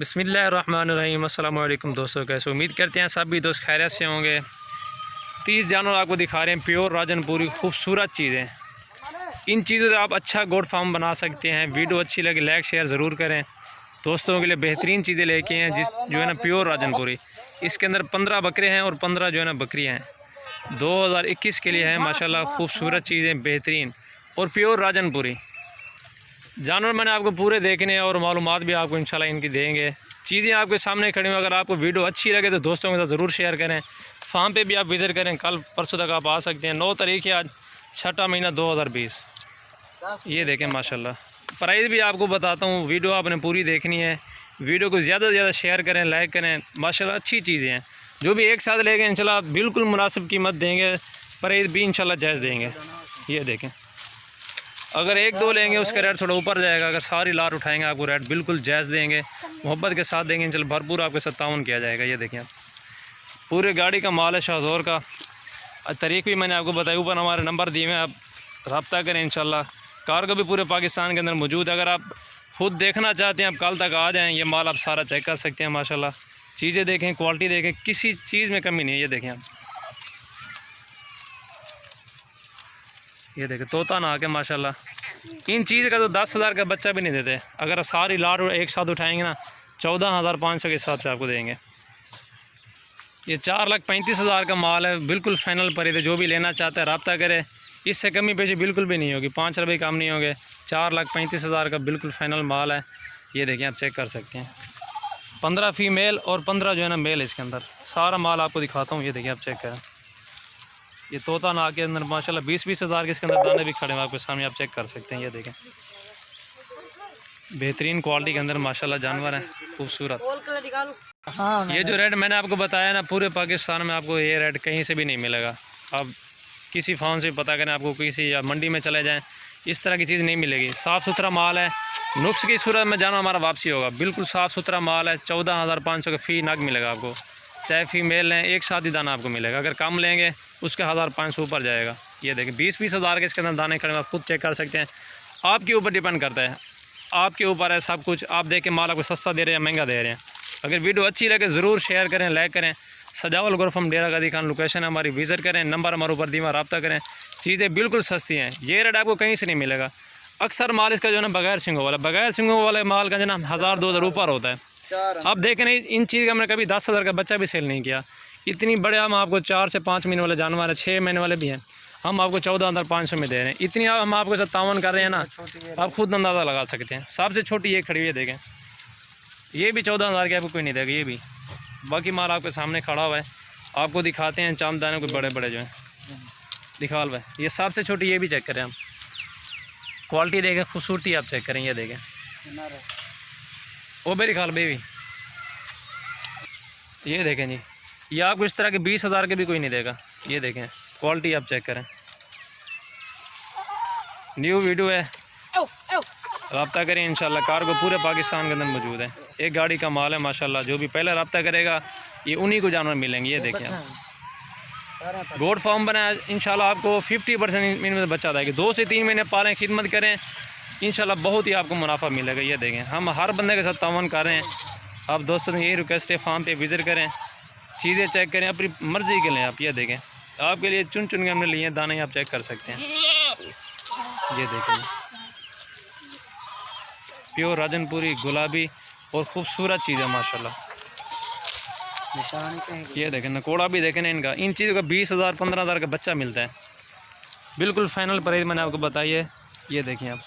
बिस्मिल्लाहिर्रहमानिर्रहीम। अस्सलाम वालेकुम दोस्तों, कैसे उम्मीद करते हैं सब भी दोस्त खैरियत से होंगे। 30 जानवर आपको दिखा रहे हैं, प्योर राजनपुरी खूबसूरत चीज़ें। इन चीज़ों से आप अच्छा गोट फार्म बना सकते हैं। वीडियो अच्छी लगे लाइक शेयर ज़रूर करें। दोस्तों के लिए बेहतरीन चीज़ें लेके हैं जो है ना प्योर राजनपुरी। इसके अंदर 15 बकरे हैं और 15 जो है ना बकरियाँ हैं। 2021 के लिए है माशाल्लाह, खूबसूरत चीज़ें बेहतरीन और प्योर राजनपुरी जानवर। मैंने आपको पूरे देखने और मालूमात भी आपको इंशाल्लाह इनकी देंगे। चीज़ें आपके सामने खड़ी हुई। अगर आपको वीडियो अच्छी लगे तो दोस्तों के साथ ज़रूर शेयर करें। फार्म पे भी आप विज़िट करें, कल परसों तक आप आ सकते हैं। 9 तारीख है आज, 6वां महीना 2020। ये देखें माशाल्लाह। प्राइस भी आपको बताता हूँ, वीडियो आपने पूरी देखनी है। वीडियो को ज़्यादा से ज़्यादा शेयर करें, लाइक करें। माशाल्लाह अच्छी चीज़ें हैं। जो भी एक साथ लेंगे इंशाल्लाह बिल्कुल मुनासिब कीमत देंगे, प्राइस भी इंशाल्लाह जायज़ देंगे। ये देखें, अगर 1-2 लेंगे उसका रेट थोड़ा ऊपर जाएगा। अगर सारी लार उठाएंगे आपको रेट बिल्कुल जायज़ देंगे, मोहब्बत के साथ देंगे। इंशाल्लाह भरपूर आपके साथ ताउन किया जाएगा। ये देखें आप, पूरे गाड़ी का माल है शाहज़ोर का। तारीख भी मैंने आपको बताई, ऊपर हमारे नंबर दिए हैं, आप रब्ता करें। इंशाल्लाह कार्गो भी पूरे पाकिस्तान के अंदर मौजूद है। अगर आप खुद देखना चाहते हैं आप कल तक आ जाएँ, ये माल आप सारा चेक कर सकते हैं। माशाल्लाह चीज़ें देखें, क्वालिटी देखें, किसी चीज़ में कमी नहीं है। ये देखें आप, ये देखें तोता ना आके माशाल्लाह। इन चीज़ का तो 10,000 का बच्चा भी नहीं देते। अगर सारी लार एक साथ उठाएंगे ना 14,500 के हिसाब से आपको देंगे। ये 4,35,000 का माल है, बिल्कुल फाइनल पर है। जो भी लेना चाहता है रब्ता करे, इससे कमी पेशी बिल्कुल भी नहीं होगी। 5 रुपये कम नहीं होंगे। 4,35,000 का बिल्कुल फाइनल माल है। ये देखें आप, चेक कर सकते हैं। 15 फीमेल और 15 जो है ना मेल। इसके अंदर सारा माल आपको दिखाता हूँ। ये देखें आप, चेक करें। ये तोता ना के अंदर माशाल्लाह 20-20 हज़ार के इसके अंदर दाने भी खड़े हैं आपके सामने, आप चेक कर सकते हैं। ये देखें, बेहतरीन क्वालिटी के अंदर माशाल्लाह जानवर है, खूबसूरत। ये जो रेट मैंने आपको बताया ना, पूरे पाकिस्तान में आपको ये रेट कहीं से भी नहीं मिलेगा। आप किसी फार्म से पता करें, आपको किसी या मंडी में चले जाएँ, इस तरह की चीज़ नहीं मिलेगी। साफ़ सुथरा माल है। नुक्स की सूरत में जाना हमारा वापसी होगा। बिल्कुल साफ़ सुथरा माल है। 14,500 का फ़ी नग मिलेगा आपको। चाहे फीमेल लें, एक साथ ही दाना आपको मिलेगा। अगर कम लेंगे उसका 1,500 ऊपर जाएगा। ये देखें 20-20 हज़ार के इसके अंदर दाने खड़े, आप खुद चेक कर सकते हैं। आपके ऊपर डिपेंड करता है, आपके ऊपर है सब कुछ। आप देखें माल आपको सस्ता दे रहे हैं महंगा दे रहे हैं। अगर वीडियो अच्छी लगे ज़रूर शेयर करें, लाइक करें। सजावल गुरफम डेरा गादी खान लोकेशन हमारी, विज़िट करें। नंबर हमारे ऊपर दीवा, रब्ता करें। चीज़ें बिल्कुल सस्ती हैं। ये रेट आपको कहीं से नहीं मिलेगा। अक्सर माल इसका जो है ना बगैर सिंगों वाला माल का जो है ना 1,000-2,000 ऊपर होता है। अब देखें नहीं, इन चीज़ का मैंने कभी 10,000 का बच्चा भी सेल नहीं किया। इतनी बड़े हम आपको 4 से 5 महीने वाले जानवर है, 6 महीने वाले भी हैं, हम आपको 14,500 में दे रहे हैं। इतनी हम आपके साथ तावन कर रहे हैं ना, आप खुद अंदाज़ा लगा सकते हैं। सबसे छोटी ये खड़ी हुई है, देखें ये भी 14,000 की आपको कोई नहीं देगा। ये भी बाकी माल आपके सामने खड़ा हुआ है, आपको दिखाते हैं। चांद दाने कोई बड़े बड़े जो हैं दिखा लो। ये सबसे छोटी, ये भी चेक करें हम, क्वालिटी देखें, खूबसूरती आप चेक करें। ये देखें वो मेरी खाल बेबी। ये देखें जी, ये आपको इस तरह के 20,000 के भी कोई नहीं देगा। ये देखें क्वालिटी आप चेक करें। न्यू वीडियो है, रब्ता करें। इंशाल्लाह कार्गो पूरे पाकिस्तान के अंदर मौजूद है। एक गाड़ी का माल है माशाल्लाह। जो भी पहले रब्ता करेगा ये उन्हीं को जानवर मिलेंगे। ये देखें आप, गोट फार्म बनाया इंशाल्लाह आपको 50% इनमें बचा देगी। 2 से 3 महीने पालें, खिदमत करें, इंशाल्लाह बहुत ही आपको मुनाफा मिलेगा। ये देखें हम हर बंदे के साथ तावन कर रहे हैं। आप दोस्तों ने यही रिक्वेस्ट है, फार्म पे विज़िट करें, चीज़ें चेक करें, अपनी मर्ज़ी के लें आप। ये देखें आपके लिए चुन चुन के हमने लिए हैं दाने, आप चेक कर सकते हैं। ये देखें प्योर राजनपुरी गुलाबी और ख़ूबसूरत चीज़ है माशाल्लाह। ये देखें नकोड़ा भी देखें ना इनका। इन चीज़ों का 20,000 15,000 का बच्चा मिलता है। बिल्कुल फाइनल प्राइस मैंने आपको बताई है। ये देखें आप,